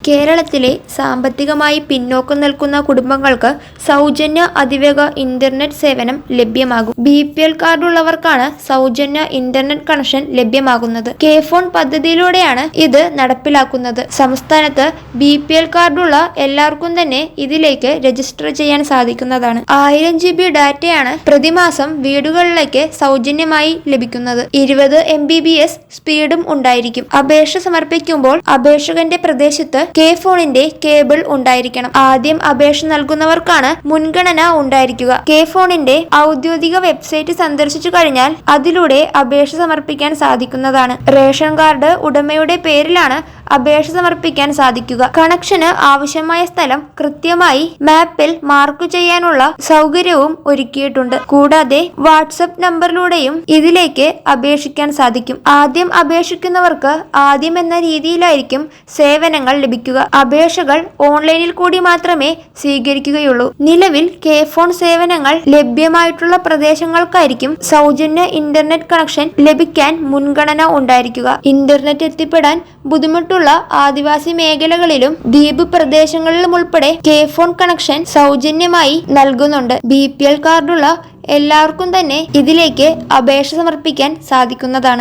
കേരളത്തിലെ സാമ്പത്തികമായി പിന്നോക്കം നിൽക്കുന്ന കുടുംബങ്ങൾക്ക് സൗജന്യ അതിവേഗ ഇന്റർനെറ്റ് സേവനം ലഭ്യമാകും. BPL കാർഡുള്ളവർക്കാണ് സൗജന്യ ഇന്റർനെറ്റ് കണക്ഷൻ ലഭ്യമാകുന്നത്. കെ-ഫോൺ പദ്ധതിയിലൂടെയാണ് ഇത് നടപ്പിലാക്കുന്നത്. സംസ്ഥാനത്ത് BPL കാർഡുള്ള എല്ലാവർക്കും തന്നെ ഇതിലേക്ക് രജിസ്റ്റർ ചെയ്യാൻ സാധിക്കുന്നതാണ്. 1000 GB ഡാറ്റയാണ് പ്രതിമാസം വീടുകളിലേക്ക് സൗജന്യമായി ലഭിക്കുന്നത്. 20 Mbps സ്പീഡും ഉണ്ടായിരിക്കും. അപേക്ഷ സമർപ്പിക്കുമ്പോൾ അപേക്ഷകന്റെ പ്രദേശത്ത് കെ-ഫോണിന്റെ കേബിൾ ഉണ്ടായിരിക്കണം. ആദ്യം അപേക്ഷ നൽകുന്നവർക്കാണ് മുൻഗണന ഉണ്ടായിരിക്കുക. കെ-ഫോണിന്റെ ഔദ്യോഗിക വെബ്സൈറ്റ് സന്ദർശിച്ചു കഴിഞ്ഞാൽ അതിലൂടെ അപേക്ഷ സമർപ്പിക്കാൻ സാധിക്കുന്നതാണ്. റേഷൻ കാർഡ് ഉടമയുടെ പേരിലാണ് അപേക്ഷ സമർപ്പിക്കാൻ സാധിക്കുക. കണക്ഷന് ആവശ്യമായ സ്ഥലം കൃത്യമായി മാപ്പിൽ മാർക്ക് ചെയ്യാനുള്ള സൗകര്യവും ഒരുക്കിയിട്ടുണ്ട്. കൂടാതെ വാട്സപ്പ് നമ്പറിലൂടെയും ഇതിലേക്ക് അപേക്ഷിക്കാൻ സാധിക്കും. ആദ്യം അപേക്ഷിക്കുന്നവർക്ക് ആദ്യം എന്ന രീതിയിലായിരിക്കും സേവനങ്ങൾ ലഭിക്കുക. അപേക്ഷകൾ ഓൺലൈനിൽ കൂടി മാത്രമേ സ്വീകരിക്കുകയുള്ളൂ. നിലവിൽ കെ-ഫോൺ സേവനങ്ങൾ ലഭ്യമായിട്ടുള്ള പ്രദേശങ്ങൾക്കായിരിക്കും സൗജന്യ ഇന്റർനെറ്റ് കണക്ഷൻ ലഭിക്കാൻ മുൻഗണന ഉണ്ടായിരിക്കുക. ഇന്റർനെറ്റ് എത്തിപ്പെടാൻ ബുദ്ധിമുട്ടുള്ള ആദിവാസി മേഖലകളിലും ദ്വീപ് പ്രദേശങ്ങളിലും ഉൾപ്പെടെ കെ-ഫോൺ കണക്ഷൻ സൗജന്യമായി നൽകുന്നുണ്ട്. BPL കാർഡുള്ള എല്ലാവർക്കും തന്നെ ഇതിലേക്ക് അപേക്ഷ സമർപ്പിക്കാൻ സാധിക്കുന്നതാണ്.